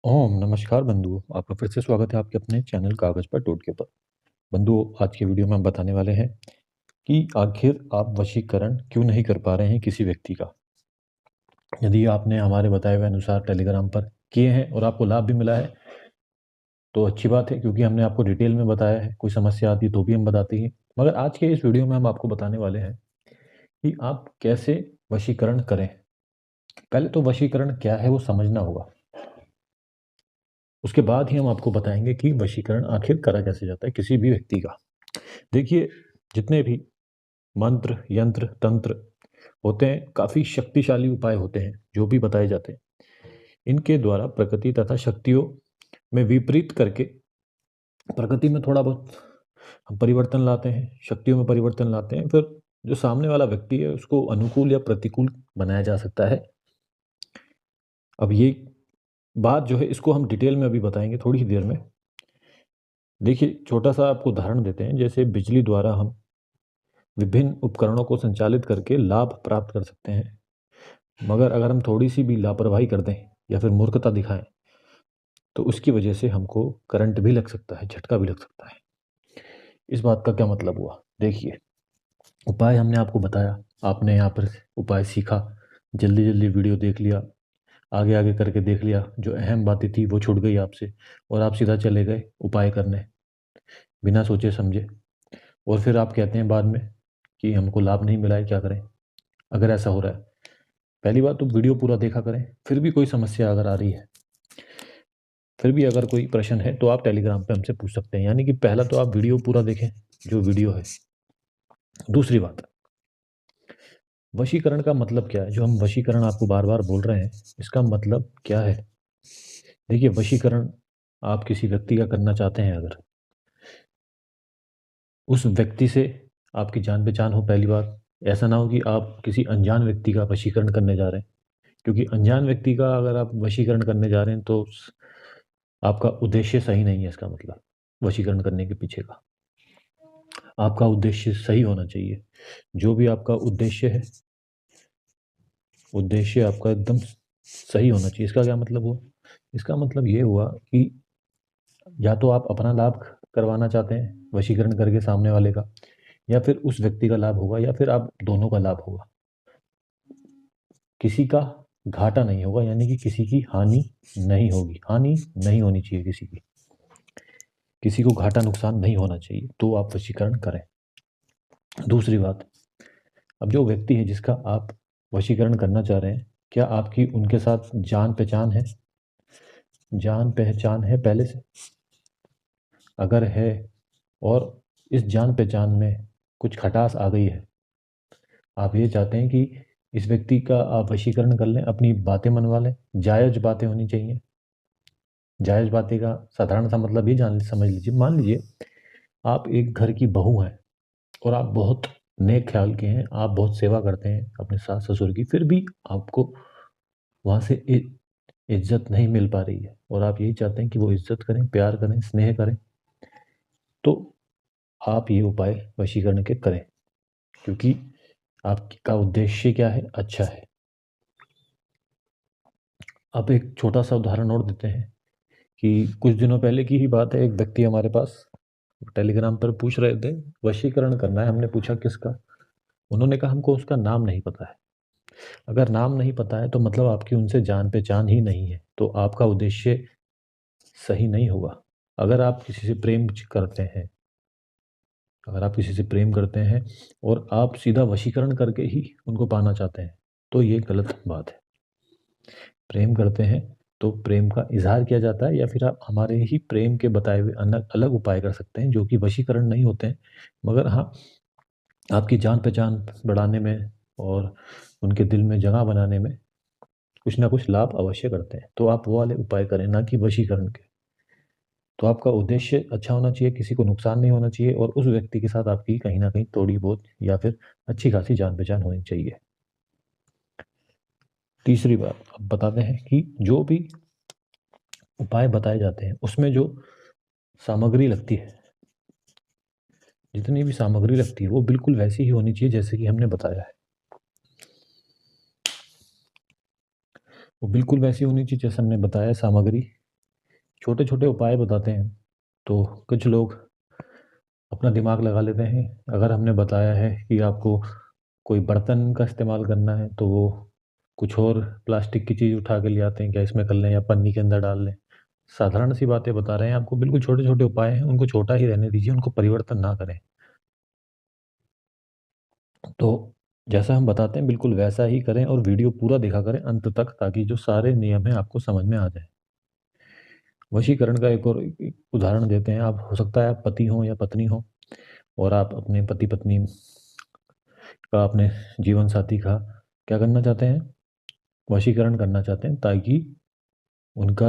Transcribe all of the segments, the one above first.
ओम नमस्कार बंधुओं, आपका फिर से स्वागत है आपके अपने चैनल कागज पर टोटके पर। बंधुओं, आज के वीडियो में हम बताने वाले हैं कि आखिर आप वशीकरण क्यों नहीं कर पा रहे हैं किसी व्यक्ति का। यदि आपने हमारे बताए हुए अनुसार टेलीग्राम पर किए हैं और आपको लाभ भी मिला है तो अच्छी बात है, क्योंकि हमने आपको डिटेल में बताया है। कोई समस्या आती तो भी हम बताते हैं, मगर आज के इस वीडियो में हम आपको बताने वाले हैं कि आप कैसे वशीकरण करें। पहले तो वशीकरण क्या है वो समझना होगा, उसके बाद ही हम आपको बताएंगे कि वशीकरण आखिर करा कैसे जाता है किसी भी व्यक्ति का। देखिए, जितने भी मंत्र यंत्र तंत्र होते हैं, काफ़ी शक्तिशाली उपाय होते हैं जो भी बताए जाते हैं। इनके द्वारा प्रकृति तथा शक्तियों में विपरीत करके प्रकृति में थोड़ा बहुत हम परिवर्तन लाते हैं, शक्तियों में परिवर्तन लाते हैं, फिर जो सामने वाला व्यक्ति है उसको अनुकूल या प्रतिकूल बनाया जा सकता है। अब ये बात जो है इसको हम डिटेल में अभी बताएंगे थोड़ी ही देर में। देखिए, छोटा सा आपको उदाहरण देते हैं। जैसे बिजली द्वारा हम विभिन्न उपकरणों को संचालित करके लाभ प्राप्त कर सकते हैं, मगर अगर हम थोड़ी सी भी लापरवाही कर दें या फिर मूर्खता दिखाएं तो उसकी वजह से हमको करंट भी लग सकता है, झटका भी लग सकता है। इस बात का क्या मतलब हुआ? देखिए, उपाय हमने आपको बताया, आपने यहाँ पर उपाय सीखा, जल्दी जल्दी वीडियो देख लिया, आगे आगे करके देख लिया, जो अहम बातें थी वो छूट गई आपसे और आप सीधा चले गए उपाय करने बिना सोचे समझे। और फिर आप कहते हैं बाद में कि हमको लाभ नहीं मिला है, क्या करें? अगर ऐसा हो रहा है, पहली बात तो वीडियो पूरा देखा करें। फिर भी कोई समस्या अगर आ रही है, फिर भी अगर कोई प्रश्न है तो आप टेलीग्राम पे हमसे पूछ सकते हैं। यानी कि पहला तो आप वीडियो पूरा देखें, जो वीडियो है। दूसरी बात, वशीकरण का मतलब क्या है? जो हम वशीकरण आपको बार बार बोल रहे हैं, इसका मतलब क्या है? देखिए, वशीकरण आप किसी व्यक्ति का करना चाहते हैं, अगर उस व्यक्ति से आपकी जान पहचान हो, पहली बात। ऐसा ना हो कि आप किसी अनजान व्यक्ति का वशीकरण करने जा रहे हैं, क्योंकि अनजान व्यक्ति का अगर आप वशीकरण करने जा रहे हैं तो आपका उद्देश्य सही नहीं है। इसका मतलब वशीकरण करने के पीछे का आपका उद्देश्य सही होना चाहिए। जो भी आपका उद्देश्य है, उद्देश्य आपका एकदम सही होना चाहिए। इसका क्या मतलब हुआ? इसका मतलब ये हुआ कि या तो आप अपना लाभ करवाना चाहते हैं वशीकरण करके सामने वाले का, या फिर उस व्यक्ति का लाभ होगा, या फिर आप दोनों का लाभ होगा। किसी का घाटा नहीं होगा, यानी कि किसी की हानि नहीं होगी। हानि नहीं होनी चाहिए किसी की, किसी को घाटा नुकसान नहीं होना चाहिए, तो आप वशीकरण करें। दूसरी बात, अब जो व्यक्ति है जिसका आप वशीकरण करना चाह रहे हैं, क्या आपकी उनके साथ जान पहचान है? जान पहचान है पहले से? अगर है और इस जान पहचान में कुछ खटास आ गई है, आप ये चाहते हैं कि इस व्यक्ति का आप वशीकरण कर लें, अपनी बातें मनवा लें, जायज़ बातें होनी चाहिए। जायज़ बातें का साधारण सा मतलब ये जान समझ लीजिए। मान लीजिए आप एक घर की बहू हैं और आप बहुत नेक ख्याल के हैं, आप बहुत सेवा करते हैं अपने सास ससुर की, फिर भी आपको वहाँ से इज्जत नहीं मिल पा रही है और आप यही चाहते हैं कि वो इज्जत करें, प्यार करें, स्नेह करें, तो आप ये उपाय वशीकरण के करें, क्योंकि आपका उद्देश्य क्या है? अच्छा है। अब एक छोटा सा उदाहरण और देते हैं कि कुछ दिनों पहले की ही बात है। एक व्यक्ति हमारे पास टेलीग्राम पर पूछ रहे थे, वशीकरण करना है। हमने पूछा किसका? उन्होंने कहा हमको उसका नाम नहीं पता है। अगर नाम नहीं पता है तो मतलब आपकी उनसे जान पहचान ही नहीं है, तो आपका उद्देश्य सही नहीं होगा। अगर आप किसी से प्रेम करते हैं, अगर आप किसी से प्रेम करते हैं और आप सीधा वशीकरण करके ही उनको पाना चाहते हैं, तो ये गलत बात है। प्रेम करते हैं तो प्रेम का इजहार किया जाता है, या फिर आप हमारे ही प्रेम के बताए हुए अलग अलग उपाय कर सकते हैं जो कि वशीकरण नहीं होते हैं, मगर हाँ, आपकी जान पहचान बढ़ाने में और उनके दिल में जगह बनाने में कुछ ना कुछ लाभ अवश्य करते हैं। तो आप वो वाले उपाय करें, ना कि वशीकरण के। तो आपका उद्देश्य अच्छा होना चाहिए, किसी को नुकसान नहीं होना चाहिए, और उस व्यक्ति के साथ आपकी कहीं ना कहीं थोड़ी बहुत या फिर अच्छी खासी जान पहचान होनी चाहिए। तीसरी बात अब बताते हैं कि जो भी उपाय बताए जाते हैं उसमें जो सामग्री लगती है, जितनी भी सामग्री लगती है वो बिल्कुल वैसी ही होनी चाहिए जैसे कि हमने बताया है। वो बिल्कुल वैसी होनी चाहिए जैसे हमने बताया सामग्री। छोटे-छोटे उपाय बताते हैं, तो कुछ लोग अपना दिमाग लगा लेते हैं। अगर हमने बताया है कि आपको कोई बर्तन का इस्तेमाल करना है, तो वो कुछ और प्लास्टिक की चीज़ उठा के ले आते हैं, क्या इसमें कर लें या पन्नी के अंदर डाल लें। साधारण सी बातें बता रहे हैं आपको, बिल्कुल छोटे-छोटे उपाय हैं, उनको छोटा ही रहने दीजिए, उनको परिवर्तन ना करें। तो जैसा हम बताते हैं बिल्कुल वैसा ही करें और वीडियो पूरा देखा करें अंत तक, ताकि जो सारे नियम हैं आपको समझ में आ जाएँ। वशीकरण का एक और एक उदाहरण देते हैं। आप हो सकता है आप पति हों या पत्नी हों और आप अपने पति-पत्नी का, अपने जीवन साथी का क्या करना चाहते हैं? वशीकरण करना चाहते हैं, ताकि उनका,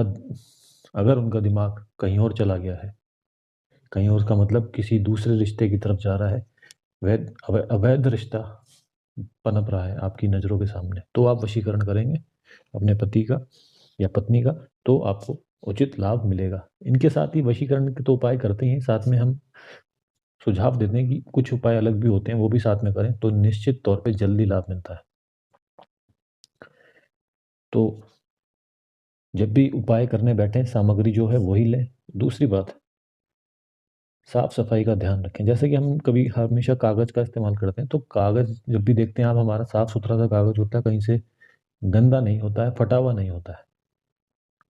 अगर उनका दिमाग कहीं और चला गया है, कहीं और का मतलब किसी दूसरे रिश्ते की तरफ जा रहा है, अवैध रिश्ता पनप रहा है आपकी नज़रों के सामने, तो आप वशीकरण करेंगे अपने पति का या पत्नी का, तो आपको उचित लाभ मिलेगा। इनके साथ ही वशीकरण के तो उपाय करते ही हैं, साथ में हम सुझाव देते हैं कि कुछ उपाय अलग भी होते हैं, वो भी साथ में करें, तो निश्चित तौर पे जल्दी लाभ मिलता है। तो जब भी उपाय करने बैठें, सामग्री जो है वही लें। दूसरी बात, साफ-सफाई का ध्यान रखें। जैसे कि हम कभी हमेशा कागज़ का इस्तेमाल करते हैं, तो कागज़ जब भी देखते हैं आप, हमारा साफ-सुथरा सा कागज़ होता है, कहीं से गंदा नहीं होता है, फटा हुआ नहीं होता है।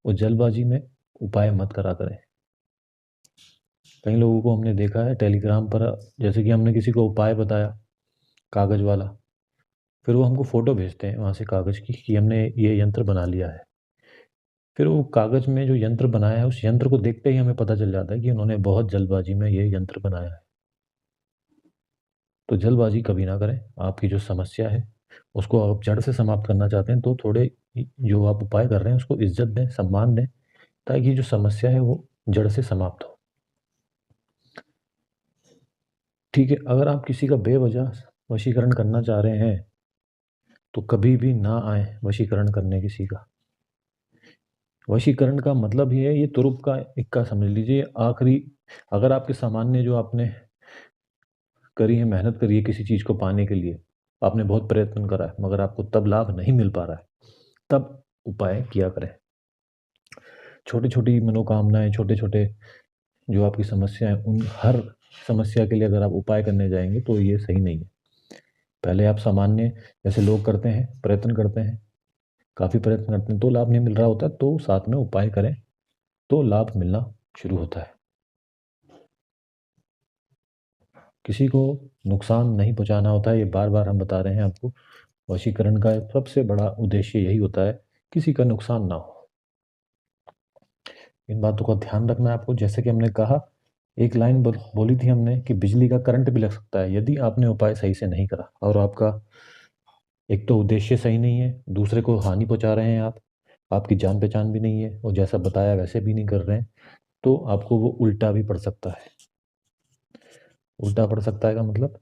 वो जल्दबाज़ी में उपाय मत करा करें। कई लोगों को हमने देखा है टेलीग्राम पर, जैसे कि हमने किसी को उपाय बताया कागज़ वाला, फिर वो हमको फ़ोटो भेजते हैं वहाँ से कागज़ की कि हमने ये यंत्र बना लिया है। फिर वो कागज़ में जो यंत्र बनाया है, उस यंत्र को देखते ही हमें पता चल जाता है कि उन्होंने बहुत जल्दबाज़ी में ये यंत्र बनाया है। तो जल्दबाज़ी कभी ना करें। आपकी जो समस्या है, उसको आप जड़ से समाप्त करना चाहते हैं, तो थोड़े जो आप उपाय कर रहे हैं उसको इज़्ज़त दें, सम्मान दें, ताकि जो समस्या है वो जड़ से समाप्त हो। ठीक है, अगर आप किसी का बेवजह वशीकरण करना चाह रहे हैं, तो कभी भी ना आएँ वशीकरण करने किसी का। वशीकरण का मतलब ये है, ये तुरुप का इक्का समझ लीजिए। आखिरी, अगर आपके सामान्य जो आपने करी है, मेहनत करी है किसी चीज़ को पाने के लिए, आपने बहुत प्रयत्न करा है, मगर आपको तब लाभ नहीं मिल पा रहा है, तब उपाय किया करें। छोटी-छोटी मनोकामनाएँ, छोटे-छोटे जो आपकी समस्या है, उन हर समस्या के लिए अगर आप उपाय करने जाएँगे, तो ये सही नहीं है। पहले आप सामान्य, जैसे लोग करते हैं, प्रयत्न करते हैं, काफ़ी प्रयत्न करते हैं, तो लाभ नहीं मिल रहा होता, तो साथ में उपाय करें, तो लाभ मिलना शुरू होता है। किसी को नुकसान नहीं पहुँचाना होता है, ये बार-बार हम बता रहे हैं आपको। वशीकरण का सबसे बड़ा उद्देश्य यही होता है, किसी का नुकसान ना हो। इन बातों का ध्यान रखना है आपको। जैसे कि हमने कहा, एक लाइन बोली थी हमने कि बिजली का करंट भी लग सकता है, यदि आपने उपाय सही से नहीं करा और आपका एक तो उद्देश्य सही नहीं है, दूसरे को हानि पहुँचा रहे हैं आप, आपकी जान-पहचान भी नहीं है और जैसा बताया वैसे भी नहीं कर रहे हैं, तो आपको वो उल्टा भी पड़ सकता है। उल्टा पड़ सकता है का मतलब,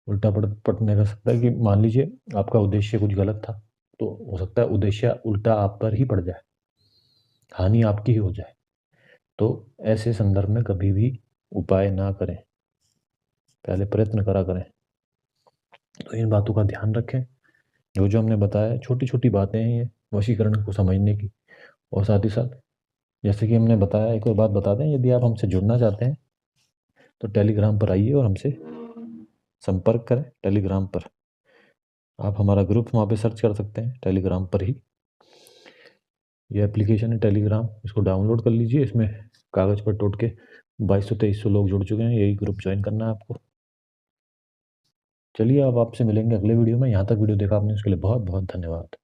उल्टा पड़ने का सकता है कि मान लीजिए आपका उद्देश्य कुछ गलत था, तो हो सकता है उद्देश्य उल्टा आप पर ही पड़ जाए, हानि आपकी ही हो जाए। तो ऐसे संदर्भ में कभी भी उपाय ना करें, पहले प्रयत्न करा करें। तो इन बातों का ध्यान रखें। जो हमने बताया, छोटी-छोटी बातें हैं ये वशीकरण को समझने की। और साथ ही साथ, जैसे कि हमने बताया, एक और बात बता दें, यदि आप हमसे जुड़ना चाहते हैं, तो टेलीग्राम पर आइए और हमसे संपर्क करें टेलीग्राम पर। आप हमारा ग्रुप वहाँ पे सर्च कर सकते हैं टेलीग्राम पर ही। ये एप्लीकेशन है टेलीग्राम, इसको डाउनलोड कर लीजिए। इसमें कागज़ पर टोट के 2200-2300 लोग जुड़ चुके हैं, यही ग्रुप जॉइन करना है आपको। चलिए, अब आपसे मिलेंगे अगले वीडियो में। यहाँ तक वीडियो देखा आपने, उसके लिए बहुत-बहुत धन्यवाद।